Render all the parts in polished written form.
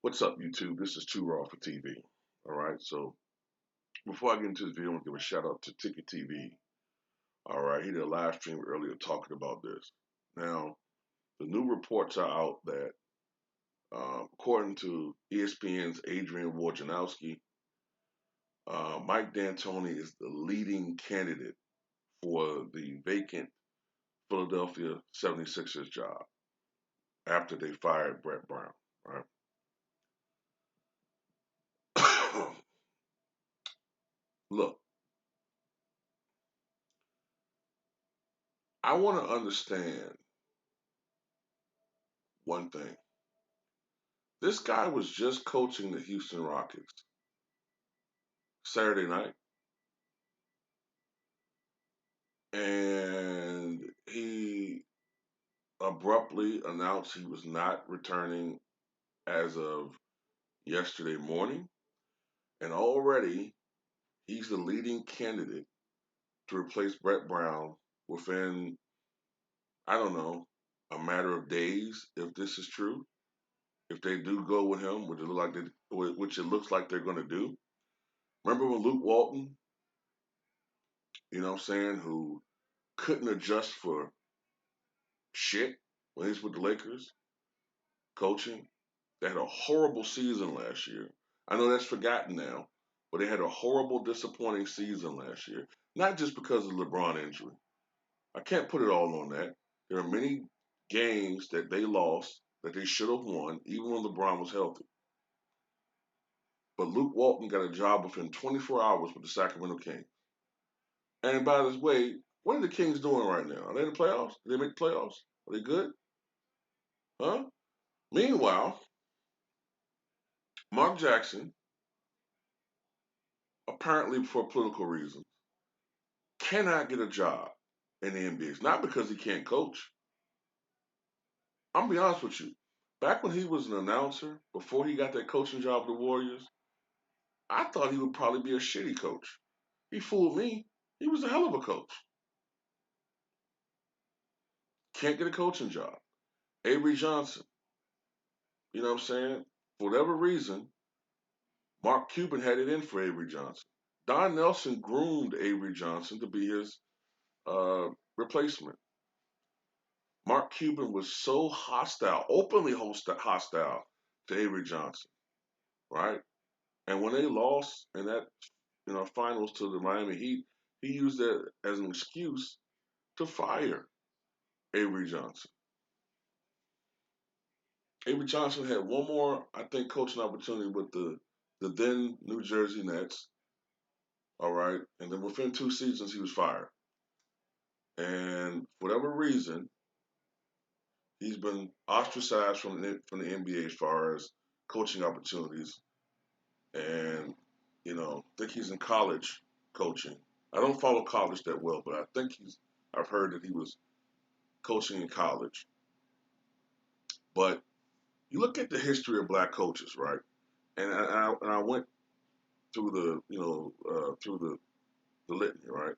What's up, YouTube? This is Too Raw for TV. All right, so before I get into this video, I want to give a shout out to Ticket TV. All right, he did a live stream earlier talking about this. Now, the new reports are out that, according to ESPN's Adrian Wojnarowski, Mike D'Antoni is the leading candidate for the vacant Philadelphia 76ers job after they fired Brett Brown. Right? Look, I want to understand one thing. This guy was just coaching the Houston Rockets Saturday night, and he abruptly announced he was not returning as of yesterday morning. And already he's the leading candidate to replace Brett Brown within, I don't know, a matter of days, if this is true. If they do go with him, which it looks like they're going to do. Remember when Luke Walton, you know what I'm saying, who couldn't adjust for shit when he's with the Lakers coaching. They had a horrible season last year. I know that's forgotten now, but they had a horrible, disappointing season last year. Not just because of the LeBron injury. I can't put it all on that. There are many games that they lost that they should have won, even when LeBron was healthy. But Luke Walton got a job within 24 hours with the Sacramento Kings. And by the way, what are the Kings doing right now? Are they in the playoffs? Did they make the playoffs? Are they good? Huh? Meanwhile, Mark Jackson, apparently for political reasons, cannot get a job in the NBA. It's not because he can't coach. I'm gonna be honest with you. Back when he was an announcer, before he got that coaching job with the Warriors, I thought he would probably be a shitty coach. He fooled me. He was a hell of a coach. Can't get a coaching job. Avery Johnson, you know what I'm saying? For whatever reason, Mark Cuban had it in for Avery Johnson. Don Nelson groomed Avery Johnson to be his replacement. Mark Cuban was so hostile, openly hostile to Avery Johnson, right? And when they lost in that finals to the Miami Heat, he used that as an excuse to fire Avery Johnson. Avery Johnson had one more, I think, coaching opportunity with the then New Jersey Nets. All right, and then within 2 seasons he was fired. And for whatever reason, he's been ostracized from the NBA as far as coaching opportunities. And I think he's in college coaching. I don't follow college that well, but I think I've heard that he was coaching in college. But you look at the history of black coaches, right? And I went through the litany, right?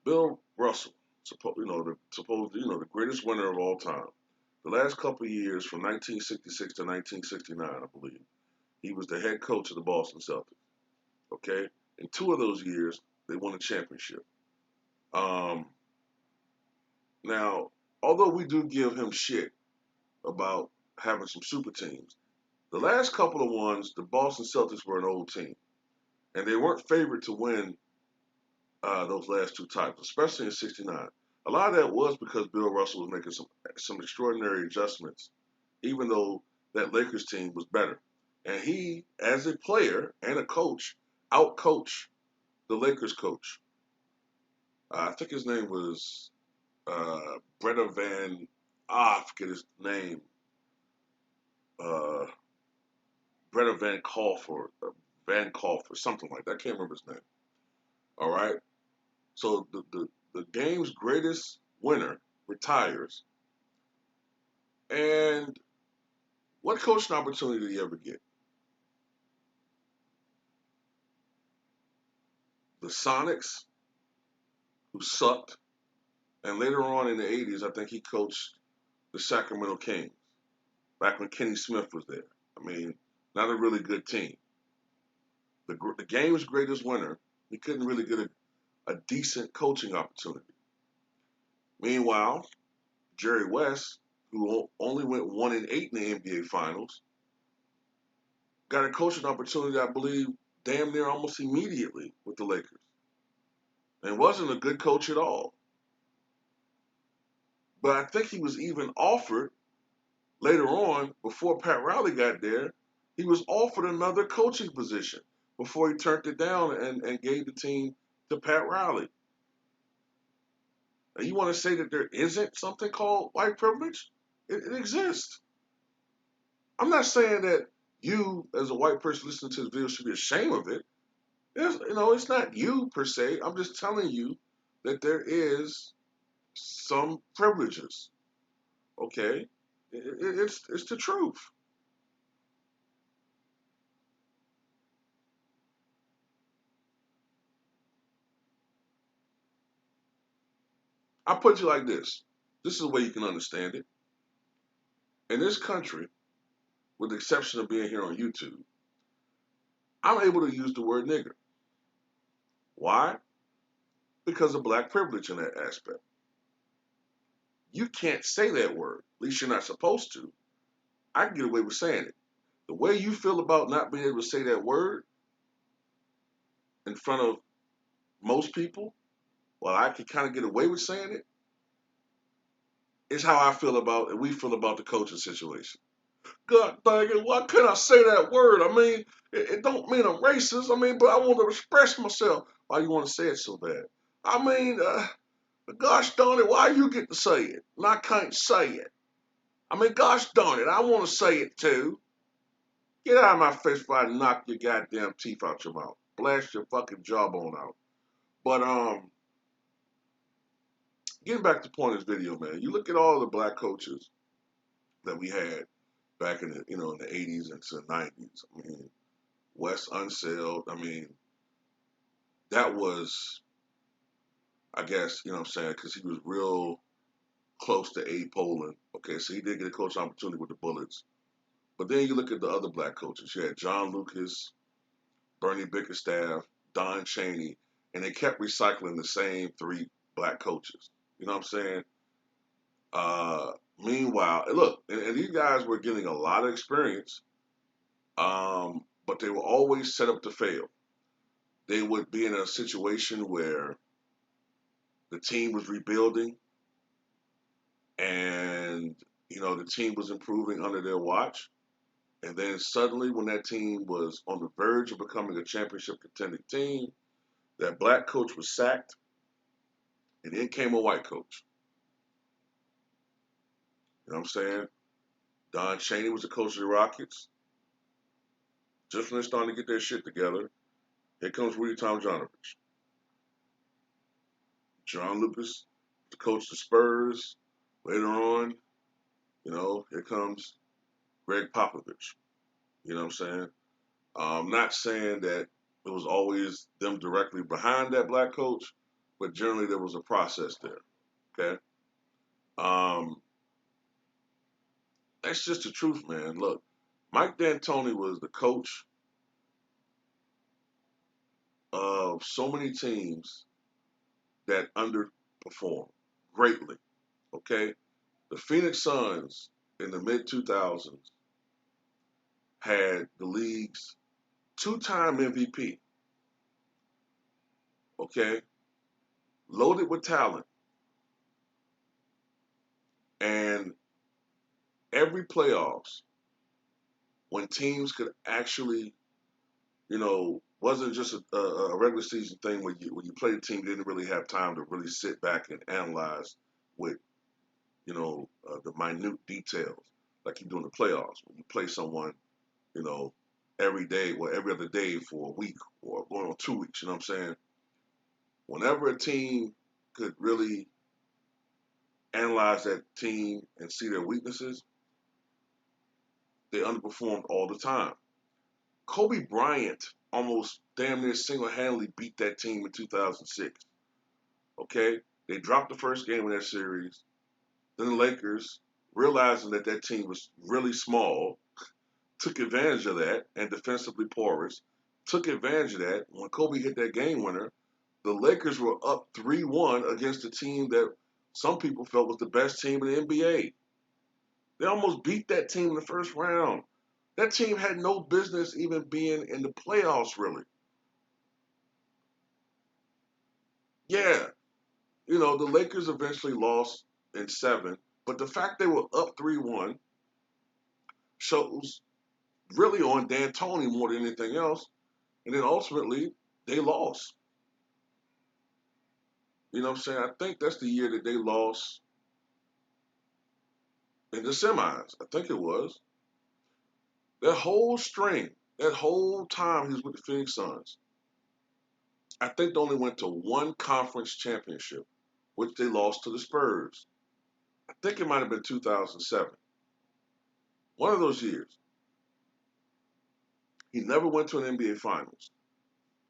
Bill Russell, the greatest winner of all time. The last couple of years, from 1966 to 1969, I believe, he was the head coach of the Boston Celtics. Okay, in 2 of those years, they won a championship. Um, Now, although we do give him shit about having some super teams, the last couple of ones, the Boston Celtics were an old team, and they weren't favored to win those last two titles, especially in '69. A lot of that was because Bill Russell was making some extraordinary adjustments, even though that Lakers team was better. And he, as a player and a coach, outcoached the Lakers coach. I think his name was Bretta I forget his name. Uh, Bretta Van Kolf or something like that. I can't remember his name. All right. So the game's greatest winner retires. And what coaching opportunity did he ever get? The Sonics, who sucked. And later on in the 80s, I think he coached the Sacramento Kings back when Kenny Smith was there. I mean, not a really good team. The game's greatest winner, he couldn't really get a decent coaching opportunity. Meanwhile, Jerry West, who only went 1-8 in the NBA Finals, got a coaching opportunity, I believe, damn near almost immediately with the Lakers, and wasn't a good coach at all. But I think he was even offered later on, before Pat Riley got there, he was offered another coaching position before he turned it down and gave the team to Pat Riley. And you want to say that there isn't something called white privilege? It exists. I'm not saying that you, as a white person listening to this video, should be ashamed of it. It's not you per se. I'm just telling you that there is some privileges. Okay, it's the truth. I put you like this. This is the way you can understand it. In this country, with the exception of being here on YouTube, I'm able to use the word nigger. Why? Because of black privilege in that aspect. You can't say that word. At least you're not supposed to. I can get away with saying it. The way you feel about not being able to say that word in front of most people, while I can kind of get away with saying it, is how I feel about and we feel about the coaching situation. God dang it, why can't I say that word? I mean, it don't mean I'm racist. I mean, but I want to express myself. Why you want to say it so bad? I mean, gosh darn it, why you get to say it and I can't say it? I mean, gosh darn it, I want to say it too. Get out of my face before I knock your goddamn teeth out your mouth. Blast your fucking jawbone out. But getting back to the point of this video, man, you look at all the black coaches that we had back in the in the 80s and to the 90s. I mean, Wes Unseld. I mean, that was, I guess, what I'm saying, because he was real close to A. Poland. Okay, so he did get a coach opportunity with the Bullets. But then you look at the other black coaches. You had John Lucas, Bernie Bickerstaff, Don Chaney, and they kept recycling the same three black coaches. You know what I'm saying? Uh, Meanwhile, look, and these guys were getting a lot of experience, but they were always set up to fail. They would be in a situation where the team was rebuilding and the team was improving under their watch. And then suddenly, when that team was on the verge of becoming a championship contending team, that black coach was sacked, and in came a white coach. You know what I'm saying? Don Chaney was the coach of the Rockets. Just when they're starting to get their shit together, here comes Rudy Tomjanovich. John Lucas, the coach of the Spurs. Later on, here comes Greg Popovich. You know what I'm saying? I'm not saying that it was always them directly behind that black coach, but generally there was a process there. Okay? Um, that's just the truth, man. Look, Mike D'Antoni was the coach of so many teams that underperformed greatly. Okay? The Phoenix Suns in the mid 2000s had the league's two-time MVP. Okay? Loaded with talent. And every playoffs, when teams could actually, wasn't just a regular season thing where you play a team, didn't really have time to really sit back and analyze with, the minute details like you do in the playoffs. When you play someone, you know, every day or every other day for a week or going on 2 weeks, you know what I'm saying? Whenever a team could really analyze that team and see their weaknesses, they underperformed all the time. Kobe Bryant almost damn near single-handedly beat that team in 2006. Okay, they dropped the first game of that series. Then the Lakers, realizing that that team was really small, took advantage of that and defensively porous, took advantage of that. When Kobe hit that game winner, the Lakers were up 3-1 against a team that some people felt was the best team in the NBA. They almost beat that team in the first round. That team had no business even being in the playoffs, really. Yeah, the Lakers eventually lost in seven, but the fact they were up 3-1 shows really on D'Antoni more than anything else. And then ultimately, they lost. You know what I'm saying? I think that's the year that they lost in the semis. I think it was. That whole string, that whole time he was with the Phoenix Suns, I think they only went to one conference championship, which they lost to the Spurs. I think it might have been 2007. One of those years. He never went to an NBA Finals.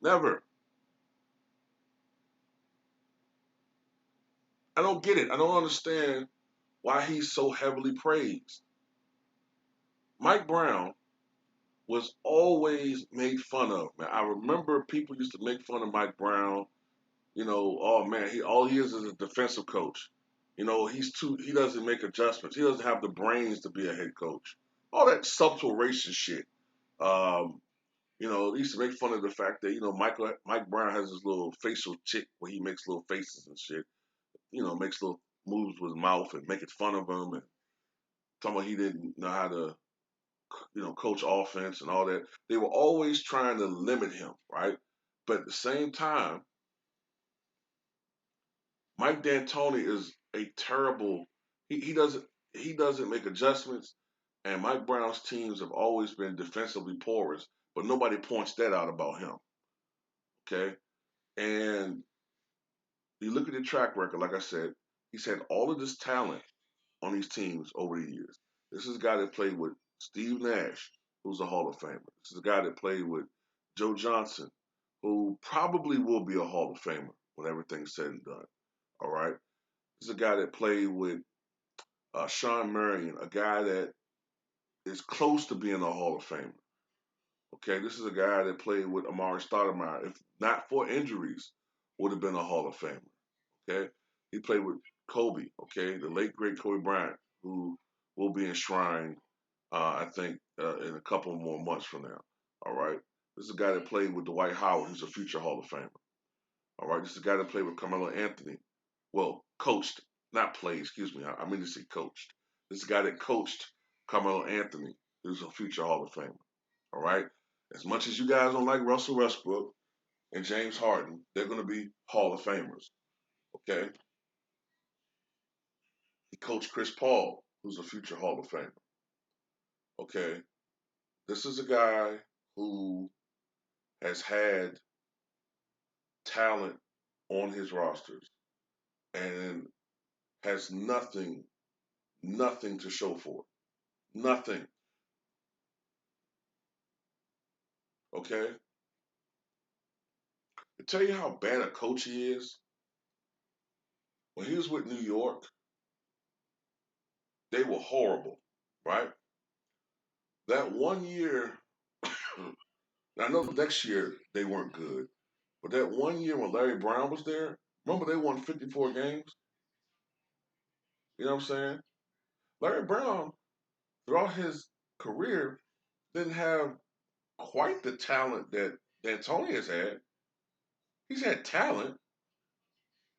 Never. I don't get it. I don't understand why he's so heavily praised. Mike Brown was always made fun of, man. I remember people used to make fun of Mike Brown. Oh man, he is a defensive coach. He doesn't make adjustments. He doesn't have the brains to be a head coach. All that subtle racist shit. Um, they used to make fun of the fact that, Mike Brown has this little facial chick where he makes little faces and shit. Makes little moves with his mouth and making fun of him and talking about he didn't know how to, coach offense and all that. They were always trying to limit him, right? But at the same time, Mike D'Antoni is a terrible. He doesn't make adjustments, and Mike Brown's teams have always been defensively porous, but nobody points that out about him. Okay, and you look at the track record. Like I said, he's had all of this talent on these teams over the years. This is a guy that played with Steve Nash, who's a Hall of Famer. This is a guy that played with Joe Johnson, who probably will be a Hall of Famer when everything's said and done. All right. This is a guy that played with Sean Marion, a guy that is close to being a Hall of Famer. Okay, this is a guy that played with Amari Stoudemire. If not for injuries, would have been a Hall of Famer. Okay, he played with Kobe. Okay, the late great Kobe Bryant, who will be enshrined, I think, in a couple more months from now. All right, this is a guy that played with Dwight Howard, who's a future Hall of Famer. All right, this is a guy that played with Carmelo Anthony. Well, coached, not played. Excuse me. I mean to say coached. This is a guy that coached Carmelo Anthony, who's a future Hall of Famer. All right. As much as you guys don't like Russell Westbrook and James Harden, they're going to be Hall of Famers. Okay. He coached Chris Paul, who's a future Hall of Famer. Okay. This is a guy who has had talent on his rosters and has nothing to show for it. Nothing. Okay. To tell you how bad a coach he is, when he was with New York, they were horrible, right? That one year, I know next year they weren't good, but that one year when Larry Brown was there, remember they won 54 games? You know what I'm saying? Larry Brown, throughout his career, didn't have quite the talent that D'Antoni has had. He's had talent,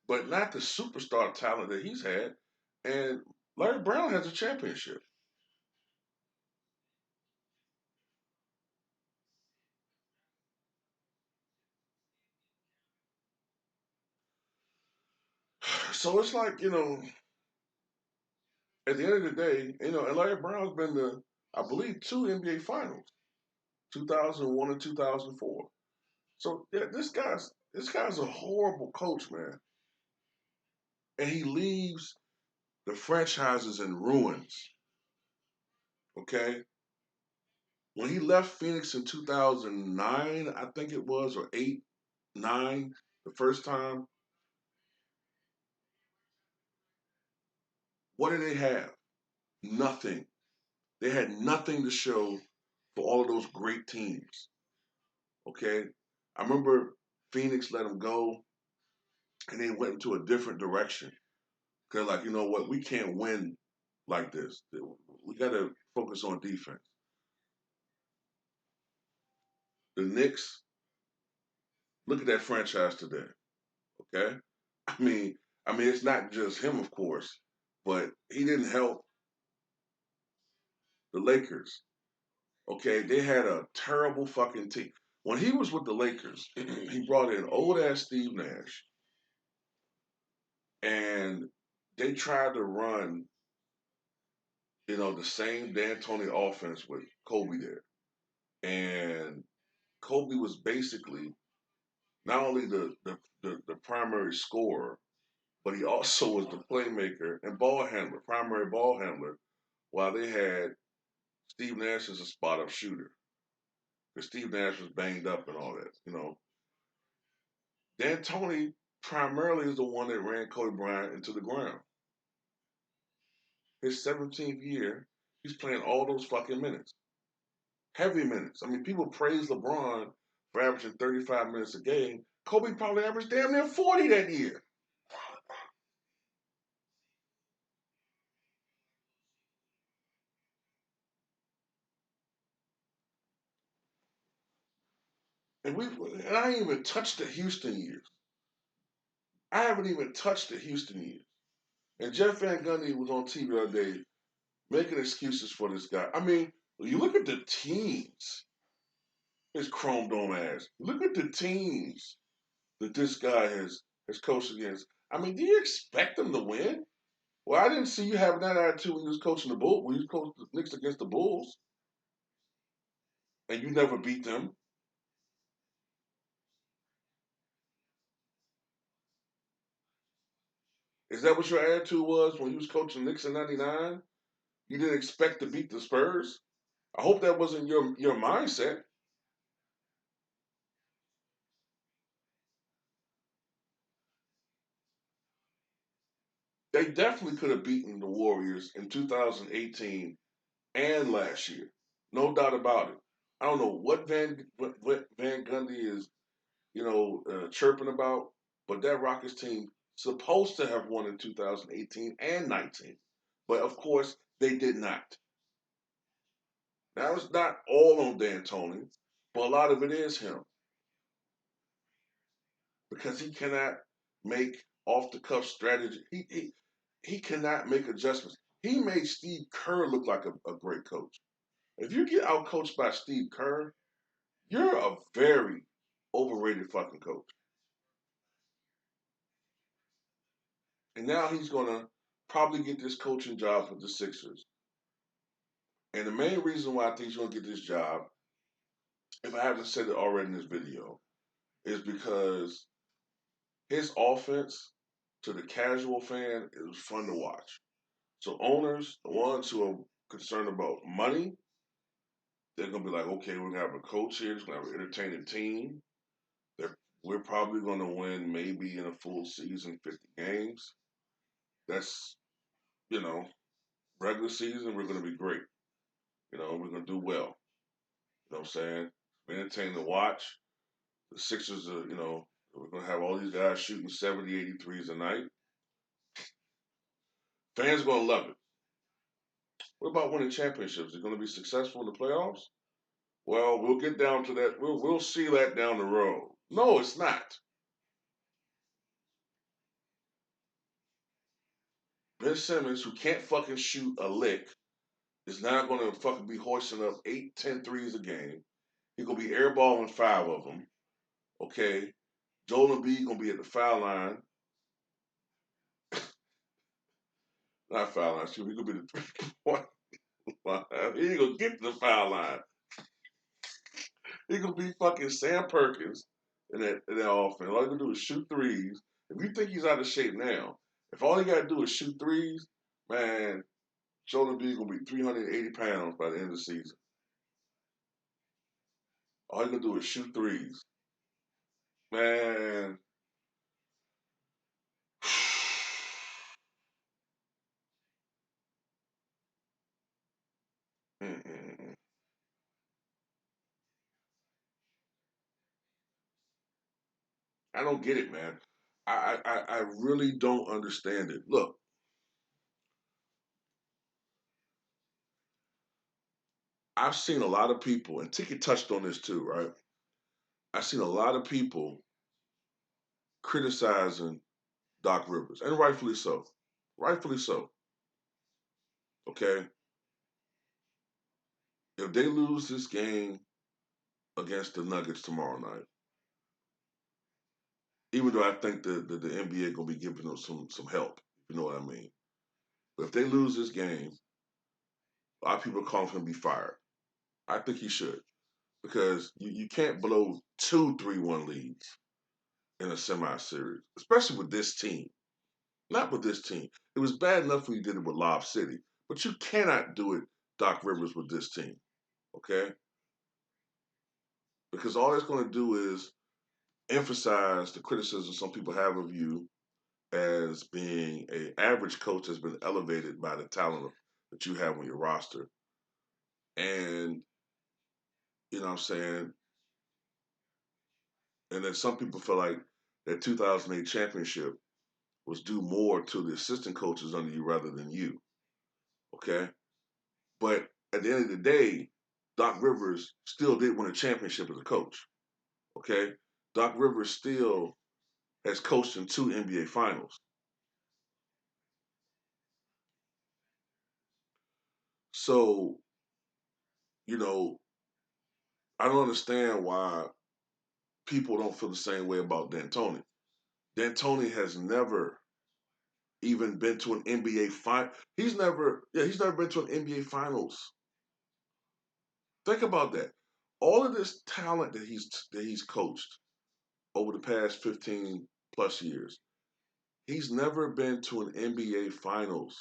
but not the superstar talent that he's had. And Larry Brown has a championship. So it's like, at the end of the day, and Larry Brown's been to, I believe, two NBA finals, 2001 and 2004. So yeah, this guy's a horrible coach, man. And he leaves the franchises in ruins. Okay? When he left Phoenix in 2009, I think it was, or 8, 9, the first time, what did they have? Nothing. They had nothing to show for all of those great teams. Okay, I remember Phoenix let him go, and they went into a different direction. Cause like, you know what, we can't win like this. We got to focus on defense. The Knicks, look at that franchise today. Okay, I mean, it's not just him, of course, but he didn't help the Lakers. Okay, they had a terrible fucking team. When he was with the Lakers, he brought in old ass Steve Nash, and they tried to run, the same D'Antoni offense with Kobe there. And Kobe was basically not only the primary scorer, but he also was the playmaker and ball handler, primary ball handler, while they had Steve Nash as a spot up shooter. Because Steve Nash was banged up and all that. D'Antoni primarily is the one that ran Kobe Bryant into the ground. His 17th year, he's playing all those fucking minutes. Heavy minutes. I mean, people praise LeBron for averaging 35 minutes a game. Kobe probably averaged damn near 40 that year. And I ain't even touched the Houston years. I haven't even touched the Houston years. And Jeff Van Gundy was on TV the other day making excuses for this guy. I mean, you look at the teams, his chrome dome ass. Look at the teams that this guy has coached against. I mean, do you expect them to win? Well, I didn't see you having that attitude when you was coaching the Bulls, when you coached the Knicks against the Bulls, and you never beat them. Is that what your attitude was when you was coaching the Knicks in '99? You didn't expect to beat the Spurs. I hope that wasn't your mindset. They definitely could have beaten the Warriors in 2018 and last year, no doubt about it. I don't know what Van Gundy is, chirping about, but that Rockets team supposed to have won in 2018 and 19, but of course they did not. Now it's not all on D'Antoni, but a lot of it is him because he cannot make off the cuff strategy. He cannot make adjustments. He made Steve Kerr look like a great coach. If you get out coached by Steve Kerr, you're a very overrated fucking coach. And now he's gonna probably get this coaching job with the Sixers. And the main reason why I think he's gonna get this job, if I haven't said it already in this video, is because his offense to the casual fan is fun to watch. So owners, the ones who are concerned about money, they're gonna be like, okay, we're gonna have a coach here, it's gonna have an entertaining team. We're probably gonna win maybe in a full season 50 games. That's, you know, regular season, we're gonna be great. We're gonna do well. You know what I'm saying? Entertaining to watch. The Sixers are, we're gonna have all these guys shooting 70, 83s a night. Fans gonna love it. What about winning championships? Are going to be successful in the playoffs? Well, we'll get down to that. We'll see that down the road. No, it's not. Ben Simmons, who can't fucking shoot a lick, is not going to fucking be hoisting up 8, 10 threes a game. He's going to be airballing 5 of them. Okay. Joel Embiid going to be at the foul line. Not foul line. Excuse me. He's going to be the 3-point line. He ain't going to get to the foul line. He's going to be fucking Sam Perkins in that offense. All he going to do is shoot threes. If you think he's out of shape now, if all he got to do is shoot threes, man, Joel Embiid going to be 380 pounds by the end of the season. All he going to do is shoot threes. Man. Mm-mm. I don't get it, man. I really don't understand it. Look, I've seen a lot of people, and Tiki touched on this too, right? I've seen a lot of people criticizing Doc Rivers, and rightfully so. Rightfully so. Okay, if they lose this game against the Nuggets tomorrow night, even though I think the NBA gonna be giving them some help, you know what I mean. But if they lose this game, a lot of people are calling for him to be fired. I think he should because you can't blow 2 3-1 leads in a semi-series, especially with this team. Not with this team. It was bad enough when you did it with Lob City, but you cannot do it, Doc Rivers, with this team. Okay, because all it's going to do is emphasize the criticism some people have of you as being an average coach that's been elevated by the talent that you have on your roster. And, you know what I'm saying? And then some people feel like that 2008 championship was due more to the assistant coaches under you rather than you. Okay? But at the end of the day, Doc Rivers still did win a championship as a coach. Okay? Doc Rivers still has coached in 2 NBA finals. So, you know, I don't understand why people don't feel the same way about D'Antoni. D'Antoni has never even been to an NBA final. He's never been to an NBA finals. Think about that. All of this talent that he's coached over the past 15 plus years, he's never been to an NBA finals.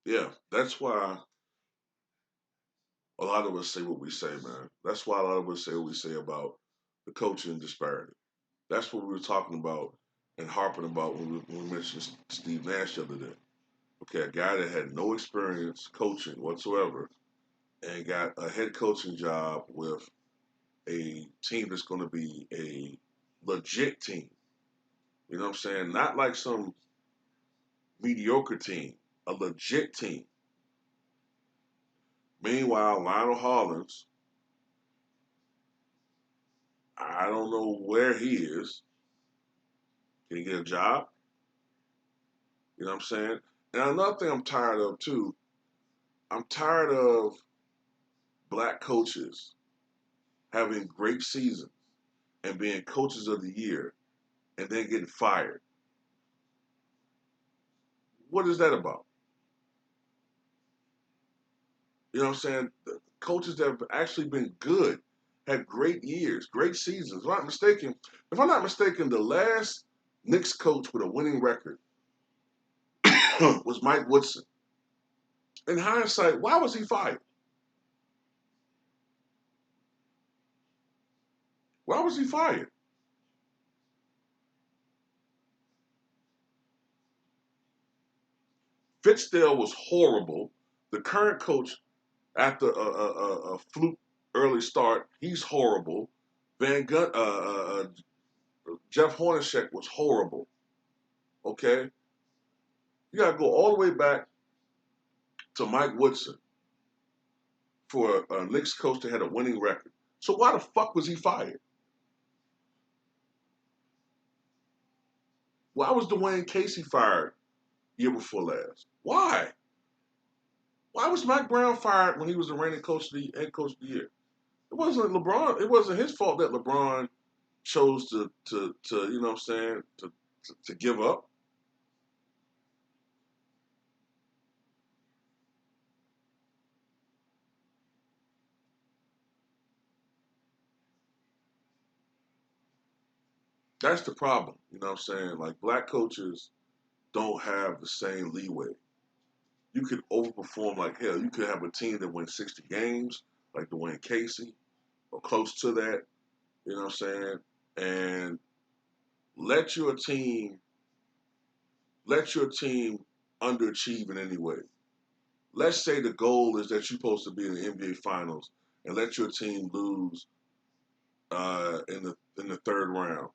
Yeah, that's why a lot of us say what we say, man. That's why a lot of us say what we say about the coaching disparity. That's what we were talking about and harping about when we mentioned Steve Nash the other day. Okay, a guy that had no experience coaching whatsoever and got a head coaching job with a team that's going to be a legit team. You know what I'm saying? Not like some mediocre team, a legit team. Meanwhile, Lionel Hollins, I don't know where he is. Can he get a job? You know what I'm saying? And another thing I'm tired of too, I'm tired of black coaches having great seasons and being coaches of the year and then getting fired. What is that about? You know what I'm saying? The coaches that have actually been good, had great years, great seasons. If I'm not mistaken, the last Knicks coach with a winning record was Mike Woodson. In hindsight, why was he fired? Why was he fired? Fitzdale was horrible. The current coach, after a fluke early start, he's horrible. Van Gun, Jeff Hornacek was horrible. Okay, you got to go all the way back to Mike Woodson for a Knicks coach that had a winning record. So why the fuck was he fired? Why was Dwayne Casey fired year before last? Why? Why was Mike Brown fired when he was the reigning head coach of the year? It wasn't LeBron. It wasn't his fault that LeBron chose to you know what I'm saying to give up. That's the problem. You know what I'm saying? Like black coaches don't have the same leeway. You could overperform like hell. You could have a team that wins 60 games, like Dwayne Casey or close to that. You know what I'm saying? And let your team let your team underachieve in any way. Let's say the goal is that you're supposed to be in the NBA Finals, and let your team lose in the third round,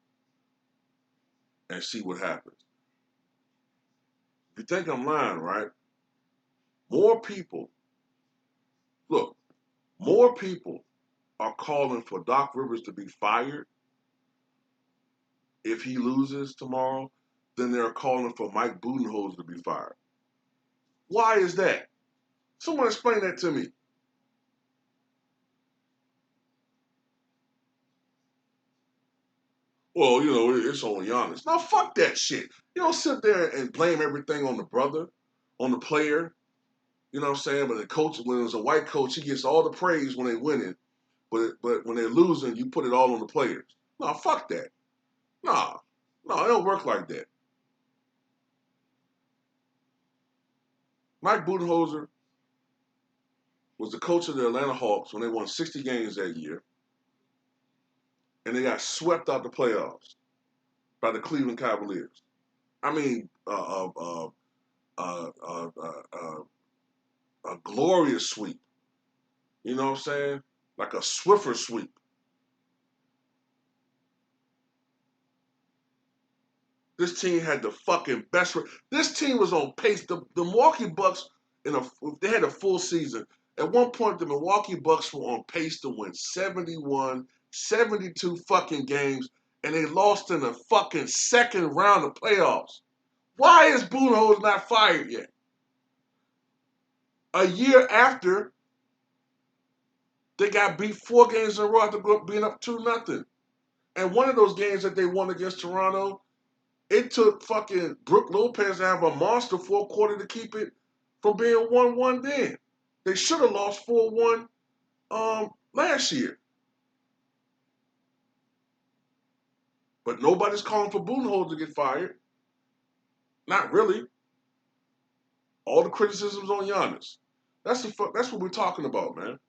and see what happens. If you think I'm lying, right? More people look. More people are calling for Doc Rivers to be fired if he loses tomorrow than they're calling for Mike Budenholzer to be fired. Why is that? Someone explain that to me. Well, it's only Giannis. Now, fuck that shit. You don't sit there and blame everything on the brother, on the player. You know what I'm saying? But the coach, when it's a white coach, he gets all the praise when they winning. But when they're losing, you put it all on the players. No, fuck that. Nah, no, it don't work like that. Mike Budenholzer was the coach of the Atlanta Hawks when they won 60 games that year, and they got swept out the playoffs by the Cleveland Cavaliers. I mean, a glorious sweep. You know what I'm saying? Like a Swiffer sweep. This team had the fucking best. This team was on pace. The Milwaukee Bucks, they had a full season. At one point, the Milwaukee Bucks were on pace to win 71, 72 fucking games, and they lost in the fucking second round of playoffs. Why is Budenholzer not fired yet? A year after they got beat 4 games in a row after being up 2-0. And one of those games that they won against Toronto, it took fucking Brook Lopez to have a monster fourth quarter to keep it from being 1-1 then. They should have lost 4-1 last year. But nobody's calling for Budenholzer to get fired. Not really. All the criticism's on Giannis. That's what we're talking about, man.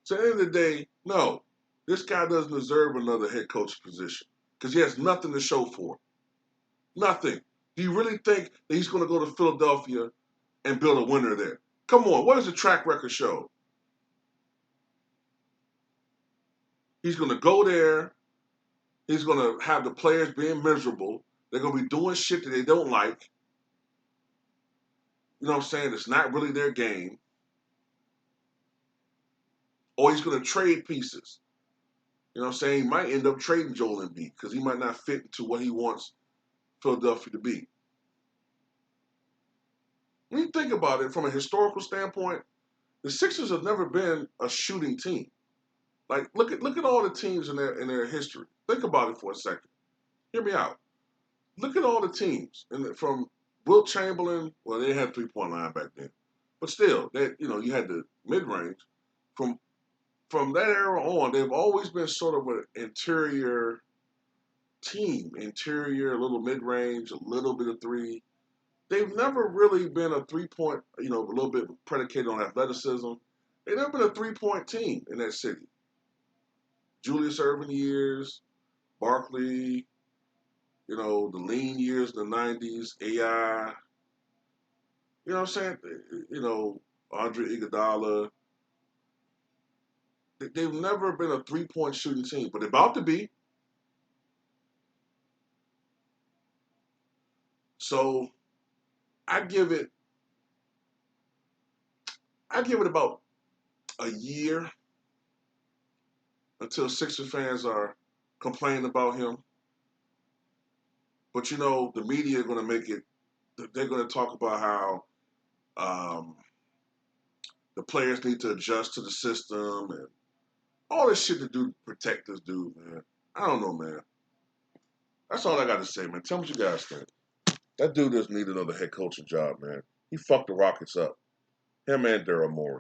So at the end of the day, no, this guy doesn't deserve another head coach position because he has nothing to show for it. Nothing. Do you really think that he's going to go to Philadelphia and build a winner there? Come on, what does the track record show? He's going to go there. He's going to have the players being miserable. They're going to be doing shit that they don't like. You know what I'm saying? It's not really their game. Or he's going to trade pieces. You know what I'm saying? He might end up trading Joel Embiid because he might not fit into what he wants Philadelphia to be. When you think about it from a historical standpoint, the Sixers have never been a shooting team. Like look at all the teams in their history. Think about it for a second. Hear me out. Look at all the teams and from Wilt Chamberlain. Well, they had 3-point line back then, but still, that you had the mid range. From that era on, they've always been sort of an interior team, interior, a little mid range, a little bit of three. They've never really been a 3-point, a little bit predicated on athleticism. They've never been a 3-point team in that city. Julius Erving years, Barkley, the lean years in the 90s, AI, you know what I'm saying? Andre Iguodala. They've never been a 3-point shooting team, but they're about to be. So I give it about a year until Sixers fans are complaining about him. But the media are going to make it. They're going to talk about how the players need to adjust to the system and all this shit to do to protect this dude, man. I don't know, man. That's all I got to say, man. Tell me what you guys think. That dude doesn't need another head coaching job, man. He fucked the Rockets up. Him and Daryl Morey.